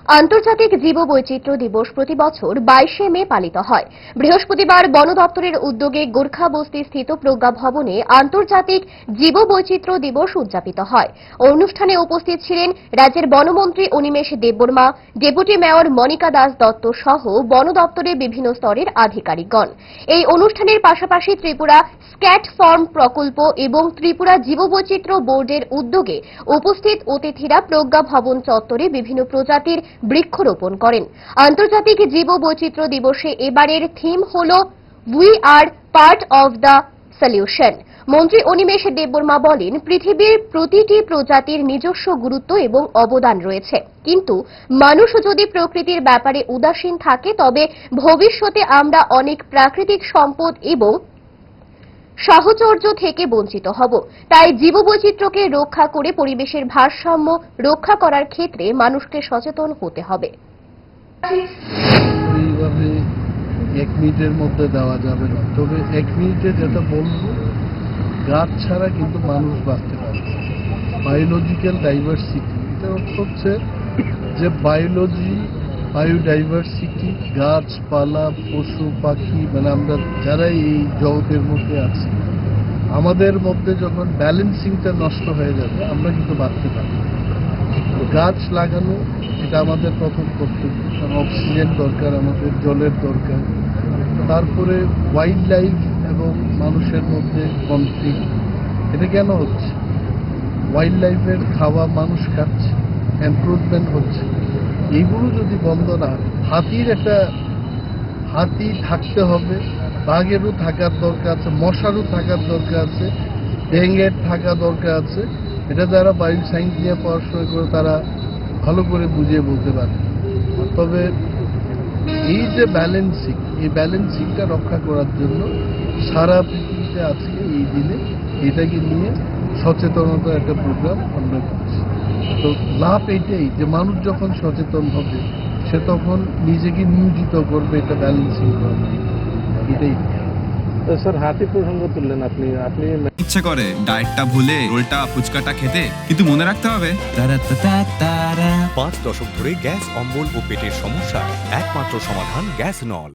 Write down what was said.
আন্তর্জাতিক জীববৈচিত্র্য দিবস প্রতি বছর 22শে মে পালিত হয়। বৃহস্পতিবার বন দপ্তরের উদ্যোগে গোর্খাবস্তি স্থিত প্রজ্ঞা ভবনে আন্তর্জাতিক জীববৈচিত্র্য দিবস উদযাপিত হয়। অনুষ্ঠানে উপস্থিত ছিলেন রাজ্যের বনমন্ত্রী অনিমেষ দেববর্মা, ডেপুটি মেয়র মনিকা দাস দত্ত সহ বন দপ্তরের বিভিন্ন স্তরের আধিকারিকগণ। এই অনুষ্ঠানের পাশাপাশি ত্রিপুরা স্ক্যাট ফার্ম প্রকল্প এবং ত্রিপুরা জীববৈচিত্র্য বোর্ডের উদ্যোগে উপস্থিত অতিথিরা প্রজ্ঞা ভবন চত্বরে বিভিন্ন প্রজাতির বৃক্ষরোপণ করেন। আন্তর্জাতিক জীববৈচিত্র্য দিবসে এবারের থিম হল we are part of the solution. মন্ত্রী অনিমেষ দেববর্মা বলেন, পৃথিবীর প্রতিটি প্রজাতির নিজস্ব গুরুত্ব এবং অবদান রয়েছে, কিন্তু মানুষ যদি প্রকৃতির ব্যাপারে উদাসীন থাকে তবে ভবিষ্যতে আমরা অনেক প্রাকৃতিক সম্পদ এবং সাহচর্য থেকে বঞ্চিত হব। তাই জীববৈচিত্র্যকে রক্ষা করে পরিবেশের ভারসাম্য রক্ষা করার ক্ষেত্রে মানুষকে সচেতন হতে হবে। এইভাবে 1 মিনিটের মধ্যে দেওয়া যাবে না, তবে 1 মিনিটে যেটা বলবো, গাছ ছাড়া কিন্তু মানুষ বাঁচতে পারে। বায়োলজিক্যাল ডাইভার্সিটি, এটা হচ্ছে যে বায়োডাইভার্সিটি, গাছপালা, পশু পাখি, মানে আমরা যারা এই জগতের মধ্যে আছি, আমাদের মধ্যে যখন ব্যালেন্সিংটা নষ্ট হয়ে যাবে আমরা কিন্তু বাঁচতে পারবো। গাছ লাগানো এটা আমাদের প্রথম কর্তব্য, কারণ অক্সিজেন দরকার, আমাদের জলের দরকার। তারপরে ওয়াইল্ড লাইফ এবং মানুষের মধ্যে কনফ্লিক্ট, এটা কেন হচ্ছে? ওয়াইল্ড লাইফের খাওয়া মানুষ খাচ্ছে, এনক্রোচমেন্ট হচ্ছে। এইগুলো যদি বন্ধ না হয়, হাতি থাকতে হবে, বাঘেরও থাকার দরকার আছে, মশারও থাকার দরকার আছে, ব্যাঙের থাকা দরকার আছে। এটা যারা বায়ু সায়েন্স নিয়ে পড়াশোনা করে তারা ভালো করে বুঝিয়ে বলতে পারে। তবে এই যে ব্যালেন্সিং, এই ব্যালেন্সিংটা রক্ষা করার জন্য সারা পৃথিবীতে আজকে এই দিনে এটাকে নিয়ে সচেতনতার একটা প্রোগ্রাম আমরা করছি। তো লাভ এটাই যে মানুষ যখন সচেতন হবে সে তখন নিজেকে নিয়োজিত করবে এটা ব্যালেন্সিং করবে, এটাই। স্যার, হাতি প্রসঙ্গ তুললেন আপনি ইচ্ছে করে ডায়েটটা ভুলে রোলটা ফুচকাটা খেতে, কিন্তু মনে রাখতে হবে 5 দশক ধরে গ্যাস, অম্বল ও পেটের সমস্যা একমাত্র সমাধান গ্যাস নল।